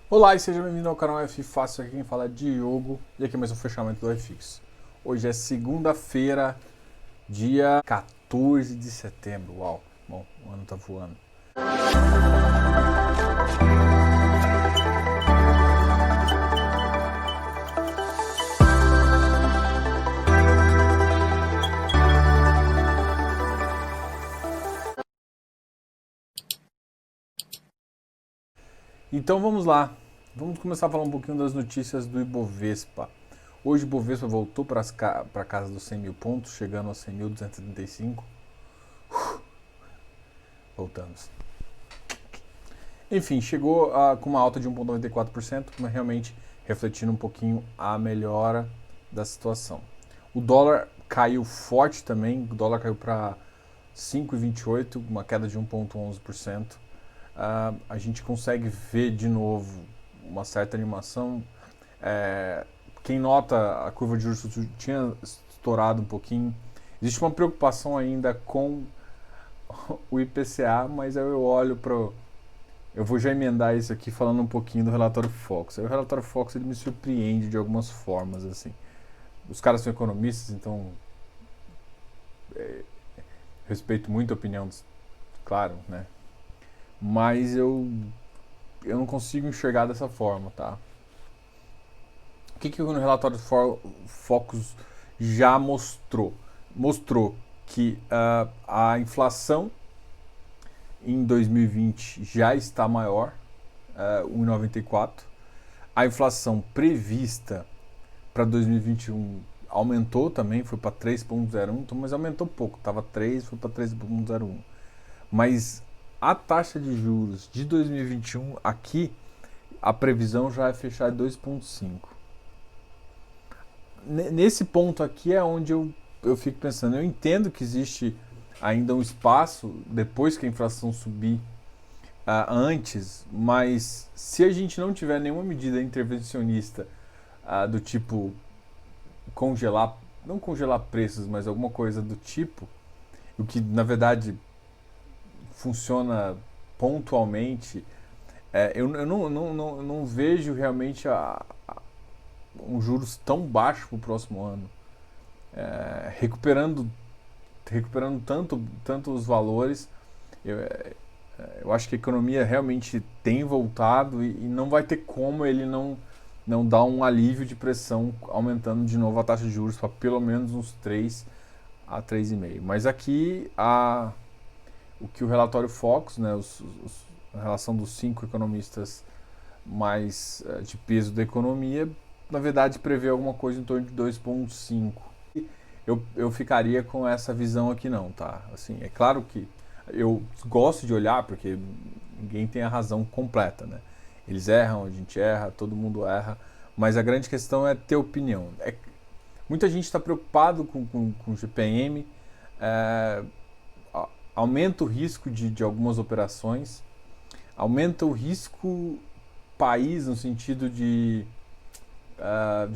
Olá e seja bem-vindo ao canal F Fácil, aqui quem fala é Diogo e aqui é mais um fechamento do FX. Hoje é segunda-feira, dia 14 de setembro, uau, bom, o ano tá voando. Então vamos lá, vamos começar a falar um pouquinho das notícias do Ibovespa. Hoje o Ibovespa voltou para casa dos 100 mil pontos, chegando a 100.235. Voltamos. Enfim, chegou com uma alta de 1,94%, mas realmente refletindo um pouquinho a melhora da situação. O dólar caiu forte também, o dólar caiu para 5,28, uma queda de 1,11%. A gente consegue ver de novo uma certa animação. Quem nota a curva de juros tinha estourado um pouquinho. Existe uma preocupação ainda com o IPCA, mas eu olho para... Eu vou já emendar isso aqui falando um pouquinho do relatório Focus. O relatório Focus ele me surpreende de algumas formas, assim. Os caras são economistas, então respeito muito a opinião, claro, né? Mas eu não consigo enxergar dessa forma, tá? O que o relatório Focus já mostrou? Mostrou que a inflação em 2020 já está maior, 1,94. A inflação prevista para 2021 aumentou também, foi para 3,01, mas aumentou pouco, estava 3, foi para 3,01. Mas a taxa de juros de 2021 aqui, a previsão já é fechar 2,5. Nesse ponto aqui é onde eu fico pensando, eu entendo que existe ainda um espaço depois que a inflação subir antes, mas se a gente não tiver nenhuma medida intervencionista do tipo congelar, não congelar preços, mas alguma coisa do tipo, o que na verdade funciona pontualmente, eu não vejo realmente um juros tão baixo para o próximo ano, recuperando tanto os valores. Eu acho que a economia realmente tem voltado e não vai ter como ele não dar um alívio de pressão aumentando de novo a taxa de juros para pelo menos uns 3 a 3,5. Mas aqui o que o relatório Focus, né, a relação dos 5 economistas mais de peso da economia, na verdade prevê alguma coisa em torno de 2,5. Eu ficaria com essa visão aqui não, tá? Assim, é claro que eu gosto de olhar porque ninguém tem a razão completa, né? Eles erram, a gente erra, todo mundo erra, mas a grande questão é ter opinião. Muita gente está preocupado com o GPM, aumenta o risco de algumas operações, aumenta o risco país no sentido de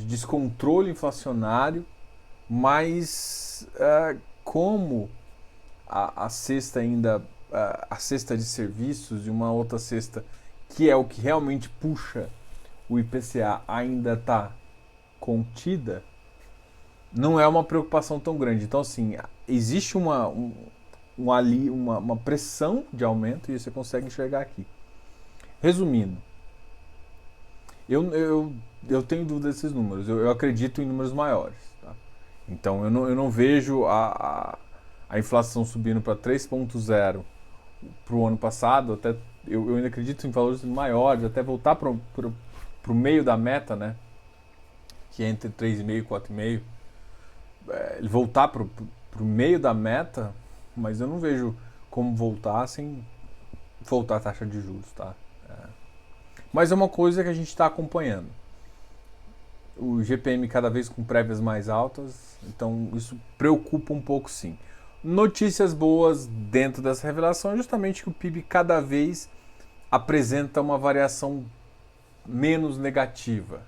descontrole inflacionário, mas como a cesta ainda, a cesta de serviços e uma outra cesta que é o que realmente puxa o IPCA ainda está contida, não é uma preocupação tão grande. Então, assim, existe uma pressão de aumento e você consegue enxergar aqui. Resumindo, eu tenho dúvida desses números, eu acredito em números maiores. Tá? Então, eu não vejo a inflação subindo para 3,0 para o ano passado, até eu ainda acredito em valores maiores, até voltar para o meio da meta, né? Que é entre 3,5 e 4,5. Ele voltar para o meio da meta, mas eu não vejo como voltar sem voltar a taxa de juros, tá? Mas é uma coisa que a gente está acompanhando. O GPM cada vez com prévias mais altas, então isso preocupa um pouco, sim. Notícias boas dentro dessa revelação é justamente que o PIB cada vez apresenta uma variação menos negativa.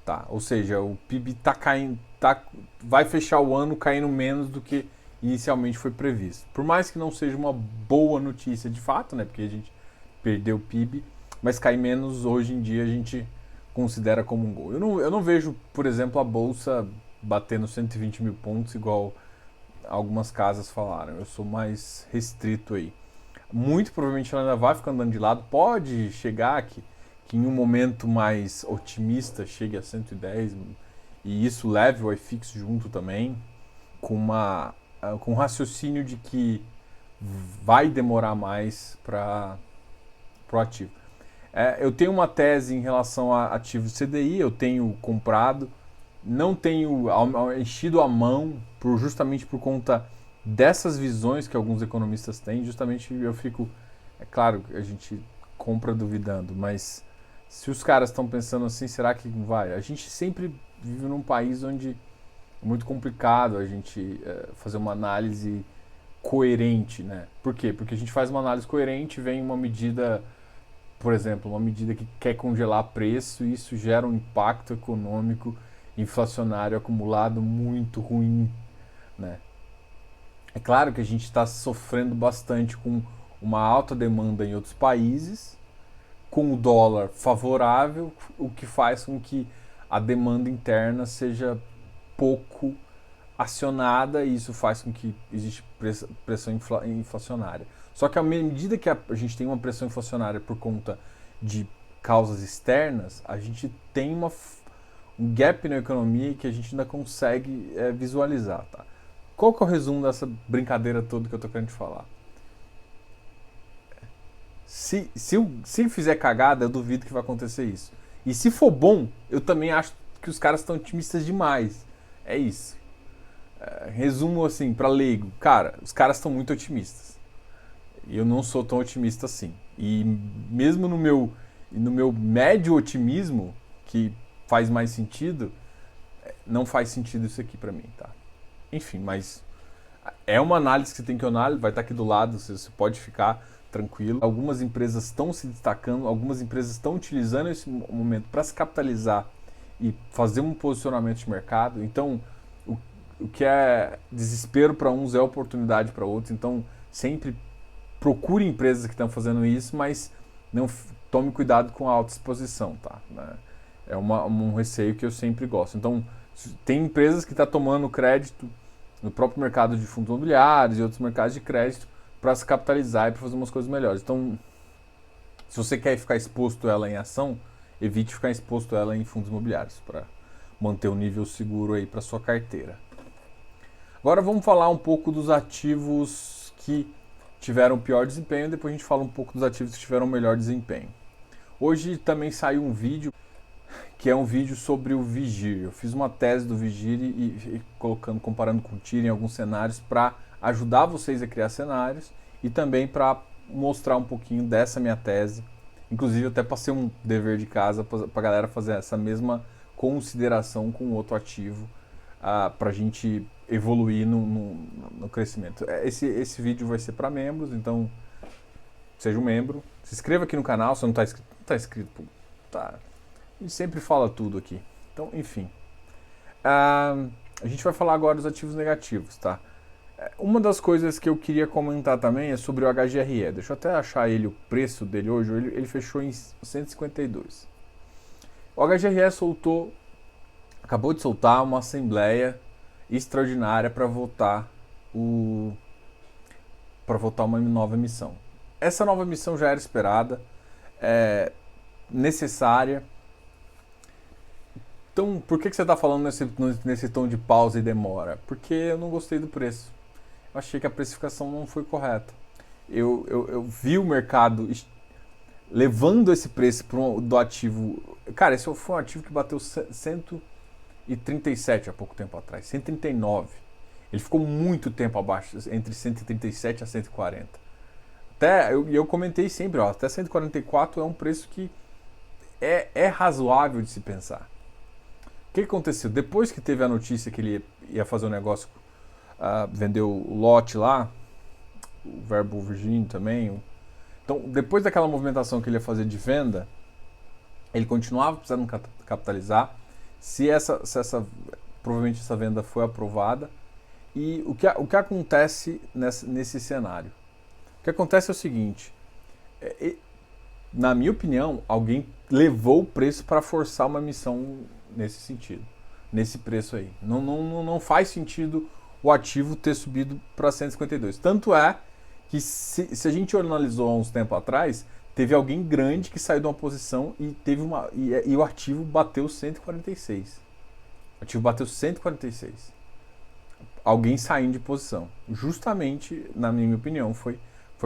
Tá? Ou seja, o PIB está caindo, vai fechar o ano caindo menos do que inicialmente foi previsto. Por mais que não seja uma boa notícia de fato, né? Porque a gente perdeu o PIB, mas cair menos hoje em dia a gente considera como um gol. Eu não vejo, por exemplo, a Bolsa batendo 120 mil pontos igual algumas casas falaram. Eu sou mais restrito aí. Muito provavelmente ela ainda vai ficar andando de lado. Pode chegar que em um momento mais otimista chegue a 110 e isso leve o iFix junto também, com um raciocínio de que vai demorar mais para o ativo. Eu tenho uma tese em relação a ativos CDI, eu tenho comprado, não tenho enchido a mão justamente por conta dessas visões que alguns economistas têm. Justamente eu fico, é claro que a gente compra duvidando, mas se os caras estão pensando assim, será que vai? A gente sempre vive num país onde é muito complicado a gente fazer uma análise coerente, né? Por quê? Porque a gente faz uma análise coerente, vem uma medida, por exemplo, uma medida que quer congelar preço e isso gera um impacto econômico inflacionário acumulado muito ruim, né? É claro que a gente está sofrendo bastante com uma alta demanda em outros países, com o dólar favorável, o que faz com que a demanda interna seja pouco acionada e isso faz com que existe pressão inflacionária. Só que à medida que a gente tem uma pressão inflacionária por conta de causas externas, a gente tem um gap na economia que a gente ainda consegue visualizar. Tá? Qual que é o resumo dessa brincadeira toda que eu estou querendo te falar? Se fizer cagada, eu duvido que vai acontecer isso. E se for bom, eu também acho que os caras estão otimistas demais. É isso. Resumo assim, para leigo. Cara, os caras estão muito otimistas. E eu não sou tão otimista assim. E mesmo no meu médio otimismo, que faz mais sentido, não faz sentido isso aqui para mim, tá? Enfim, mas é uma análise que você tem que analisar, vai estar aqui do lado, você pode ficar tranquilo. Algumas empresas estão se destacando, algumas empresas estão utilizando esse momento para se capitalizar e fazer um posicionamento de mercado. Então, o que é desespero para uns é oportunidade para outros. Então, sempre procure empresas que estão fazendo isso, mas não tome cuidado com a autoexposição, tá? É um receio que eu sempre gosto. Então, tem empresas que estão tomando crédito no próprio mercado de fundos imobiliários e outros mercados de crédito para se capitalizar e para fazer umas coisas melhores. Então, se você quer ficar exposto a ela em ação, evite ficar exposto a ela em fundos imobiliários para manter um nível seguro aí para sua carteira. Agora vamos falar um pouco dos ativos que tiveram pior desempenho, depois a gente fala um pouco dos ativos que tiveram melhor desempenho. Hoje também saiu um vídeo que é um vídeo sobre o Vigir. Eu fiz uma tese do Vigir e comparando com o TIR em alguns cenários para ajudar vocês a criar cenários e também para mostrar um pouquinho dessa minha tese. Inclusive, eu até passei um dever de casa para a galera fazer essa mesma consideração com outro ativo para a gente evoluir no crescimento. Esse vídeo vai ser para membros, então seja um membro. Se inscreva aqui no canal, se não está inscrito. Não está inscrito, tá. A gente sempre fala tudo aqui. Então, enfim. A gente vai falar agora dos ativos negativos, tá? Uma das coisas que eu queria comentar também é sobre o HGRE. Deixa eu até achar o preço dele hoje. Ele fechou em 152. O HGRE acabou de soltar uma assembleia extraordinária para votar uma nova emissão. Essa nova emissão já era esperada, necessária. Então, por que você está falando nesse tom de pausa e demora? Porque eu não gostei do preço. Eu achei que a precificação não foi correta. Eu vi o mercado levando esse preço do ativo. Cara, esse foi um ativo que bateu 137 há pouco tempo atrás, 139. Ele ficou muito tempo abaixo, entre 137 a 140. Eu comentei sempre, até 144 é um preço que é razoável de se pensar. O que aconteceu? Depois que teve a notícia que ele ia fazer um negócio, vendeu o lote lá, o Verbo Virgínio também. Então, depois daquela movimentação que ele ia fazer de venda, ele continuava precisando capitalizar. Provavelmente essa venda foi aprovada. E o que acontece nesse cenário? O que acontece é o seguinte: na minha opinião, alguém levou o preço para forçar uma emissão nesse sentido, nesse preço aí. Não faz sentido o ativo ter subido para 152. Tanto é que se a gente analisou há uns tempo atrás, teve alguém grande que saiu de uma posição e teve e o ativo bateu 146. O ativo bateu 146. Alguém saindo de posição. Justamente, na minha opinião, foi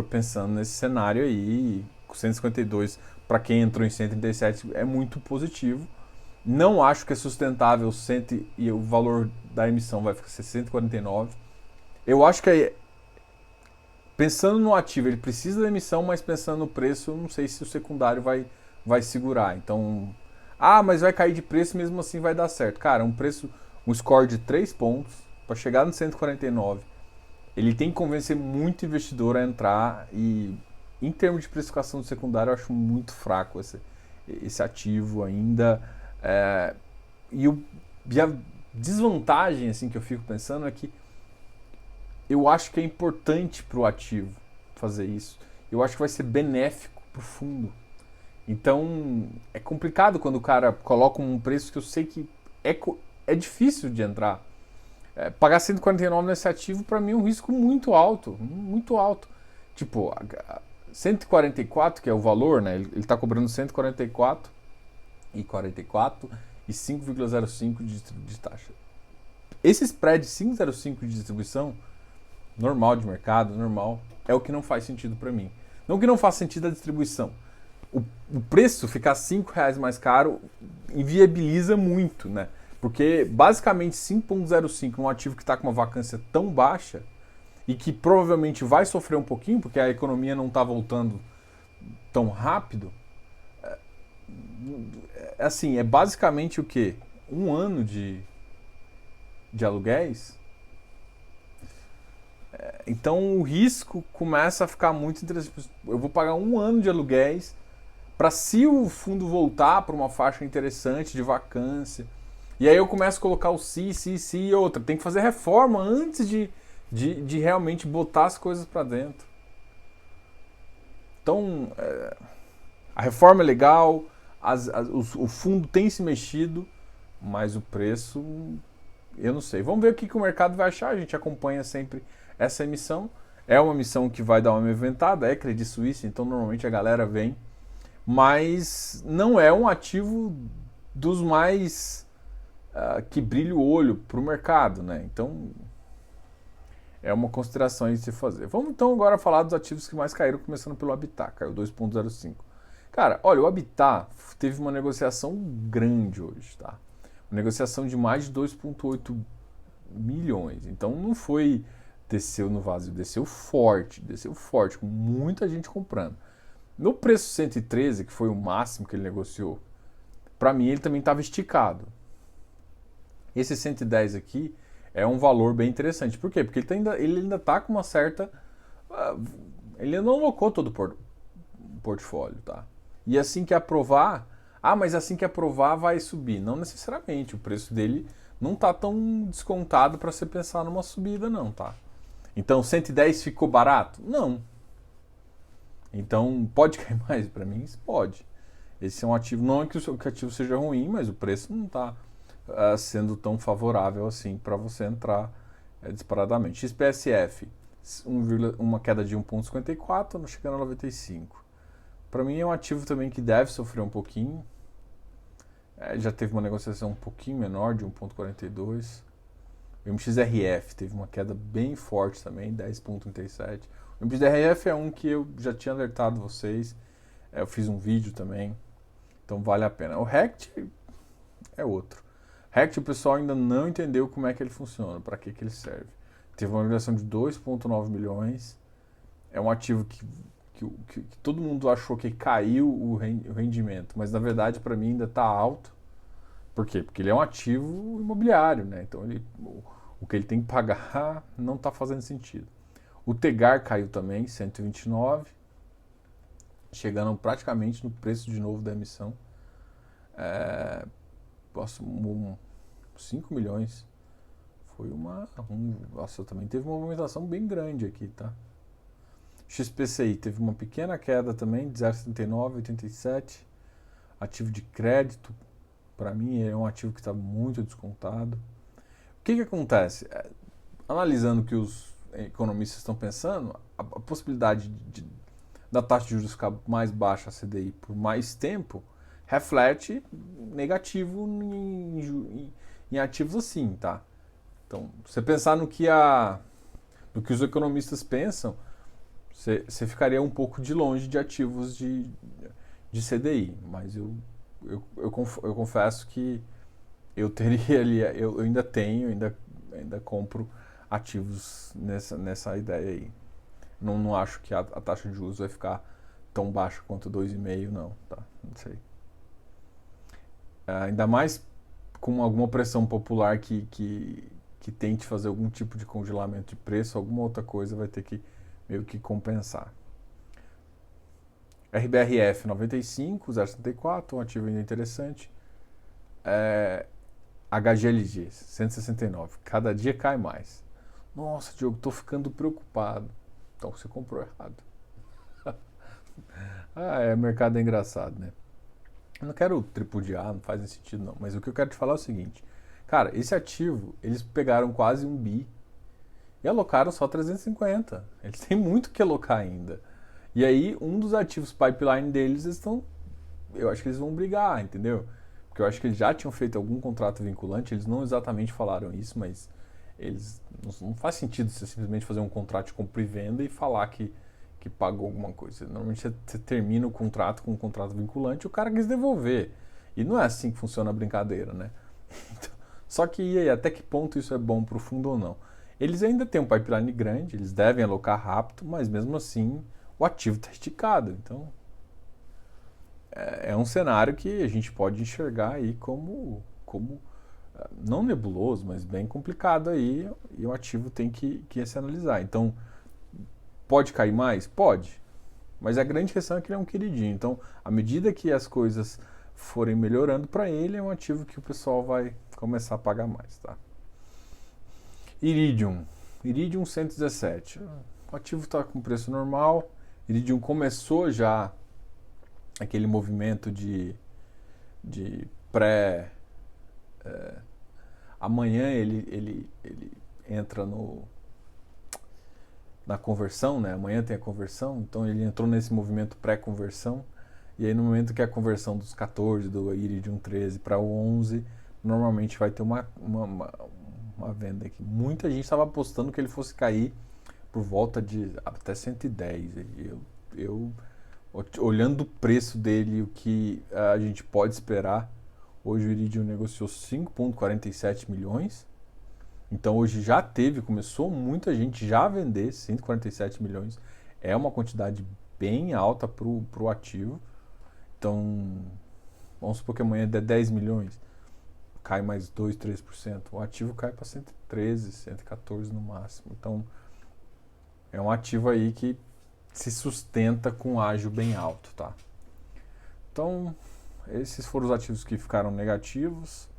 pensando nesse cenário aí. 152 para quem entrou em 137 é muito positivo. Não acho que é sustentável e o valor da emissão vai ficar 149. Eu acho que pensando no ativo, ele precisa da emissão, mas pensando no preço, eu não sei se o secundário vai segurar. Então, mas vai cair de preço, mesmo assim vai dar certo. Cara, um score de 3 pontos para chegar no 149, ele tem que convencer muito investidor a entrar e em termos de precificação do secundário, eu acho muito fraco esse ativo ainda. E a desvantagem assim, que eu fico pensando é que eu acho que é importante para o ativo fazer isso. Eu acho que vai ser benéfico para o fundo. Então, é complicado quando o cara coloca um preço que eu sei que é difícil de entrar. Pagar 149 nesse ativo, para mim, é um risco muito alto. Muito alto. Tipo, 144, que é o valor, né? Ele está cobrando 144 e 5,05 de taxa. Esse spread de 5,05 de distribuição, normal de mercado, normal, é o que não faz sentido para mim. Não que não faça sentido a distribuição. O preço ficar R$5 mais caro inviabiliza muito, né? Porque basicamente 5,05 num ativo que está com uma vacância tão baixa e que provavelmente vai sofrer um pouquinho, porque a economia não está voltando tão rápido, assim, é basicamente o quê? Um ano de aluguéis. Então o risco começa a ficar muito interessante. Eu vou pagar um ano de aluguéis para, se o fundo voltar para uma faixa interessante de vacância, e aí eu começo a colocar o si e outra. Tem que fazer reforma antes de realmente botar as coisas para dentro. Então, a reforma é legal, o fundo tem se mexido, mas o preço, eu não sei. Vamos ver o que o mercado vai achar. A gente acompanha sempre essa emissão. É uma emissão que vai dar uma movimentada, é Credit Suisse, então normalmente a galera vem. Mas não é um ativo dos mais que brilha o olho para o mercado, né? Então é uma consideração aí de se fazer. Vamos então agora falar dos ativos que mais caíram, começando pelo Habitat, caiu 2,05. Cara, olha, o Habitat teve uma negociação grande hoje, tá? Uma negociação de mais de 2,8 milhões. Então não foi desceu no vazio, desceu forte, com muita gente comprando. No preço 113, que foi o máximo que ele negociou, para mim ele também estava esticado. Esse 110 aqui é um valor bem interessante. Por quê? Porque ele ainda está com uma certa... ele não alocou todo o portfólio, tá? E assim que aprovar... mas assim que aprovar vai subir. Não necessariamente. O preço dele não está tão descontado para você pensar numa subida, não, tá? Então 110 ficou barato? Não. Então pode cair mais para mim? Pode. Esse é um ativo... Não é que o ativo seja ruim, mas o preço não está sendo tão favorável assim para você entrar disparadamente. XPSF, uma queda de 1,54, chegando a 95. Para mim é um ativo também que deve sofrer um pouquinho. Já teve uma negociação um pouquinho menor, de 1,42. O MXRF teve uma queda bem forte também, 10,37. O MXRF é um que eu já tinha alertado vocês. Eu fiz um vídeo também. Então vale a pena. O RECT é outro. RECT, o pessoal ainda não entendeu como é que ele funciona, para que ele serve. Teve uma avaliação de 2,9 milhões. É um ativo que todo mundo achou que caiu o rendimento, mas na verdade para mim ainda está alto. Por quê? Porque ele é um ativo imobiliário, né? Então o que ele tem que pagar não está fazendo sentido. O Tegar caiu também, 129, chegando praticamente no preço de novo da emissão. 5 milhões. Foi nossa, também teve uma movimentação bem grande aqui, tá? XPCI teve uma pequena queda também, de 0,79, 87. Ativo de crédito, para mim, é um ativo que está muito descontado. O que acontece? Analisando o que os economistas estão pensando, a possibilidade da taxa de juros ficar mais baixa, a CDI, por mais tempo, reflete negativo em ativos assim, tá? Então, você pensar no que os economistas pensam, você ficaria um pouco de longe de ativos de CDI, mas eu confesso que eu teria ali, eu ainda tenho, ainda compro ativos nessa ideia aí. Não acho que a taxa de juros vai ficar tão baixa quanto 2,5, não, tá? Não sei. Ainda mais com alguma pressão popular que tente fazer algum tipo de congelamento de preço, alguma outra coisa vai ter que meio que compensar. RBRF 95, 0,74, um ativo ainda interessante. HGLG 169, cada dia cai mais. Nossa, Diogo, tô ficando preocupado. Então você comprou errado. O mercado é engraçado, né? Eu não quero tripudiar, não faz sentido não, mas o que eu quero te falar é o seguinte. Cara, esse ativo, eles pegaram quase 1 bi e alocaram só 350. Eles têm muito que alocar ainda. E aí, um dos ativos pipeline deles eu acho que eles vão brigar, entendeu? Porque eu acho que eles já tinham feito algum contrato vinculante, eles não exatamente falaram isso, mas eles não faz sentido você simplesmente fazer um contrato de compra e venda e falar que pagou alguma coisa. Normalmente você termina o contrato com um contrato vinculante e o cara quis devolver. E não é assim que funciona a brincadeira, né? Só que e aí, até que ponto isso é bom para o fundo ou não? Eles ainda têm um pipeline grande, eles devem alocar rápido, mas mesmo assim o ativo está esticado. Então é um cenário que a gente pode enxergar aí como não nebuloso, mas bem complicado aí, e o ativo tem que se analisar. Então, pode cair mais? Pode. Mas a grande questão é que ele é um queridinho. Então, à medida que as coisas forem melhorando para ele, é um ativo que o pessoal vai começar a pagar mais, tá? Iridium 117. O ativo está com preço normal. Iridium começou já aquele movimento de pré... amanhã ele entra na conversão, né? Amanhã tem a conversão, então ele entrou nesse movimento pré-conversão, e aí no momento que a conversão dos 14, do Iridium 13 para o 11, normalmente vai ter uma venda aqui. Muita gente estava apostando que ele fosse cair por volta de até 110. Eu olhando o preço dele, o que a gente pode esperar, hoje o Iridium negociou 5,47 milhões. Então hoje começou muita gente já a vender 147 milhões. É uma quantidade bem alta para o ativo. Então, vamos supor que amanhã der 10 milhões, cai mais 2, 3%. O ativo cai para 113, 114 no máximo. Então, é um ativo aí que se sustenta com ágio bem alto, tá? Então, esses foram os ativos que ficaram negativos.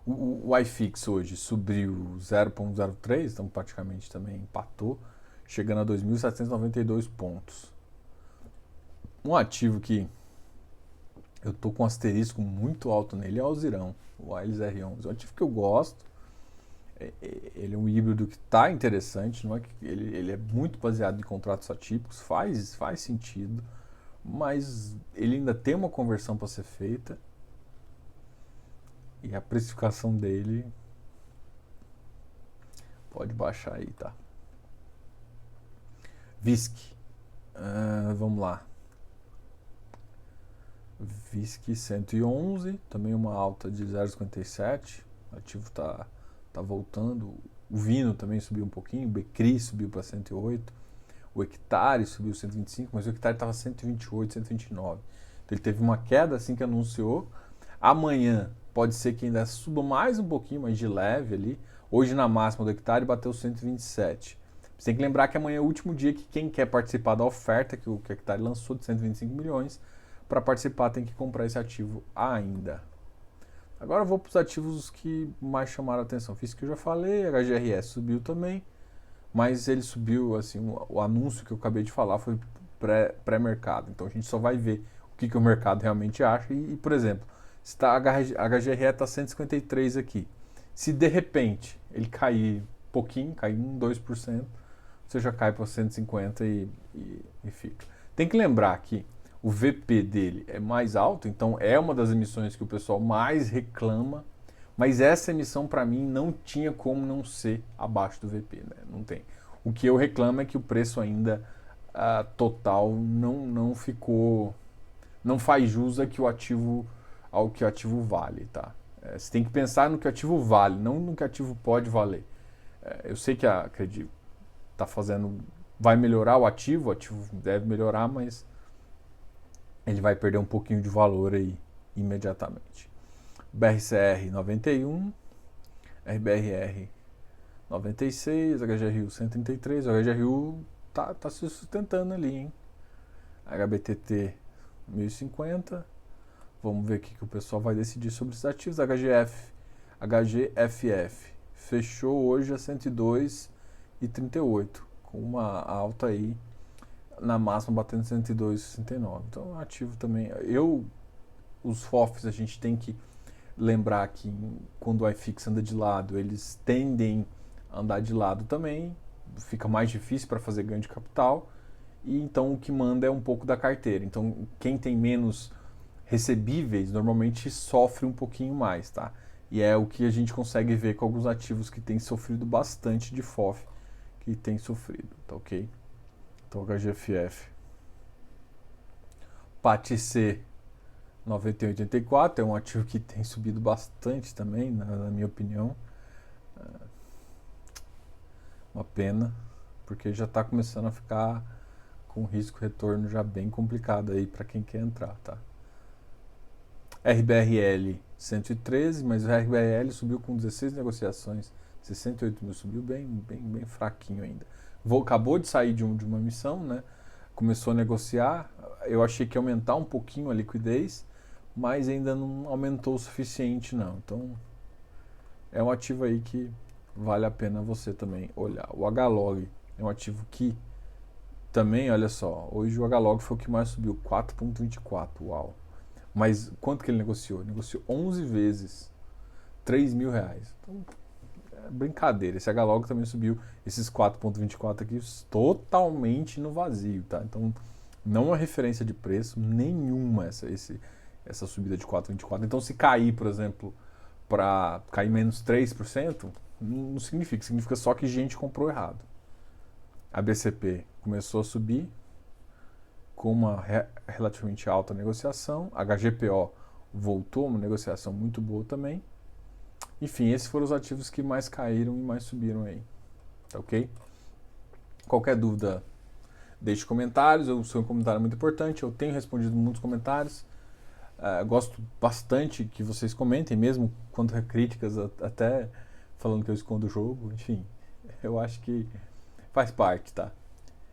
O iFix hoje subiu 0,03, então praticamente também empatou, chegando a 2.792 pontos. Um ativo que eu tô com um asterisco muito alto nele é o Alzirão, o ALZR11. É um ativo que eu gosto. Ele é um híbrido que está interessante, não é que ele é muito baseado em contratos atípicos, faz sentido, mas ele ainda tem uma conversão para ser feita. E a precificação dele pode baixar aí, tá? VISC. Vamos lá. VISC 111, também uma alta de 0,57. O ativo tá voltando. O Vino também subiu um pouquinho. O Becri subiu para 108. O Hectare subiu 125, mas o Hectare estava 128, 129. Então ele teve uma queda assim que anunciou. Amanhã pode ser que ainda suba mais um pouquinho, mas de leve ali. Hoje na máxima do Hectare bateu 127. Você tem que lembrar que amanhã é o último dia que quem quer participar da oferta que o Hectare lançou de 125 milhões, para participar tem que comprar esse ativo ainda. Agora eu vou para os ativos que mais chamaram a atenção. Fiz que eu já falei, a HGRS subiu também. mas ele subiu, assim, o anúncio que eu acabei de falar foi pré-mercado. Então a gente só vai ver o que o mercado realmente acha. E por exemplo, se tá, a HGRE está 153 aqui. Se de repente ele cair pouquinho, cair 2%, você já cai para 150 e fica. Tem que lembrar que o VP dele é mais alto, então é uma das emissões que o pessoal mais reclama, mas essa emissão para mim não tinha como não ser abaixo do VP, né? Não tem. O que eu reclamo é que o preço ainda total não ficou, não faz jus ao que o ativo vale, tá? Você tem que pensar no que o ativo vale, não no que o ativo pode valer. Eu sei que a Credi tá fazendo, vai melhorar o ativo deve melhorar, mas ele vai perder um pouquinho de valor aí imediatamente. BRCR 91, RBRR 96, HGRU 133, o HGRU tá se sustentando ali, hein? HBTT 1050, vamos ver o que o pessoal vai decidir sobre os ativos. HGFF fechou hoje a 102,38, com uma alta aí na máxima batendo 102,69. Então, ativo também. Os FOFs a gente tem que lembrar que quando o iFix anda de lado, eles tendem a andar de lado também, fica mais difícil para fazer ganho de capital, e então o que manda é um pouco da carteira. Então, quem tem menos recebíveis normalmente sofre um pouquinho mais, tá? E é o que a gente consegue ver com alguns ativos que têm sofrido bastante de FOF, que tem sofrido, tá ok? Então, HGFF. PATC 91,84 é um ativo que tem subido bastante também, na minha opinião. Uma pena, porque já está começando a ficar com risco-retorno já bem complicado aí para quem quer entrar, tá? RBRL 113, mas o RBRL subiu com 16 negociações, 68 mil, subiu bem fraquinho ainda. Acabou de sair de uma emissão, né? Começou a negociar, eu achei que ia aumentar um pouquinho a liquidez, mas ainda não aumentou o suficiente não. Então é um ativo aí que vale a pena você também olhar. O HLOG é um ativo que também, olha só, hoje o HLOG foi o que mais subiu, 4,24, uau. Mas quanto que ele negociou? Negociou 11 vezes, R$3.000. Então, é brincadeira. Esse HLOG também subiu esses 4,24 aqui totalmente no vazio, tá? Então, não é referência de preço nenhuma essa subida de 4,24. Então, se cair, por exemplo, para cair menos 3%, não significa. Significa só que gente comprou errado. A BCP começou a subir com uma relativamente alta negociação. A HGPO voltou, uma negociação muito boa também. Enfim, esses foram os ativos que mais caíram e mais subiram aí. Tá ok? Qualquer dúvida, deixe comentários. O seu comentário é muito importante. Eu tenho respondido muitos comentários. Gosto bastante que vocês comentem, mesmo quando há críticas, até falando que eu escondo o jogo. Enfim, eu acho que faz parte, tá?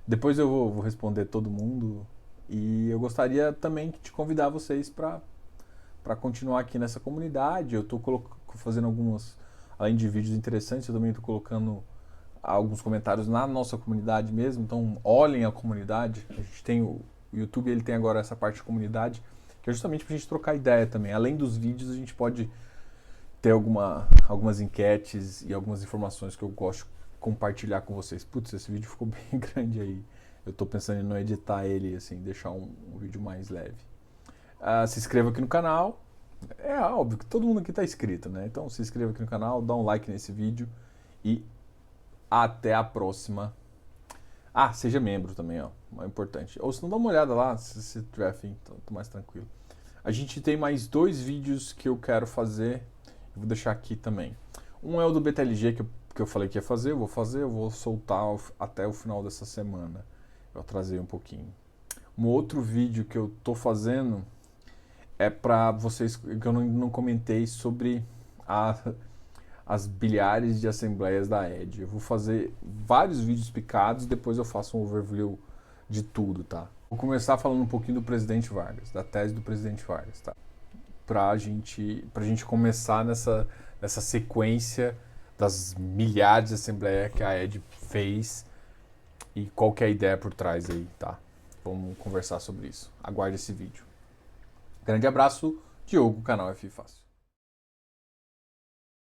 Depois eu vou responder todo mundo. E eu gostaria também de convidar vocês para continuar aqui nessa comunidade. Eu estou fazendo algumas, além de vídeos interessantes, eu também estou colocando alguns comentários na nossa comunidade mesmo. Então olhem a comunidade. A gente tem o YouTube, ele tem agora essa parte de comunidade, que é justamente para a gente trocar ideia também. Além dos vídeos, a gente pode ter algumas enquetes e algumas informações que eu gosto de compartilhar com vocês. Putz, esse vídeo ficou bem grande aí. Eu estou pensando em não editar ele, assim, deixar um vídeo mais leve. Se inscreva aqui no canal. É óbvio que todo mundo aqui está inscrito, né? Então se inscreva aqui no canal, dá um like nesse vídeo e até a próxima. Seja membro também, ó, é importante. Ou se não, dá uma olhada lá, se tiver afim, tô mais tranquilo. A gente tem mais 2 vídeos que eu quero fazer, eu vou deixar aqui também. Um é o do BTLG que eu falei que ia fazer, eu vou soltar até o final dessa semana. Eu atrasei um pouquinho. Um outro vídeo que eu tô fazendo é para vocês, que eu não comentei sobre as bilhares de assembleias da ED. Eu vou fazer vários vídeos picados, depois eu faço um overview de tudo, tá? Vou começar falando um pouquinho do presidente Vargas, da tese do presidente Vargas, tá? Pra gente começar nessa sequência das milhares de assembleias que a Ed fez e qual que é a ideia por trás aí, tá? Vamos conversar sobre isso. Aguarde esse vídeo. Grande abraço, Diogo, canal F Fácil.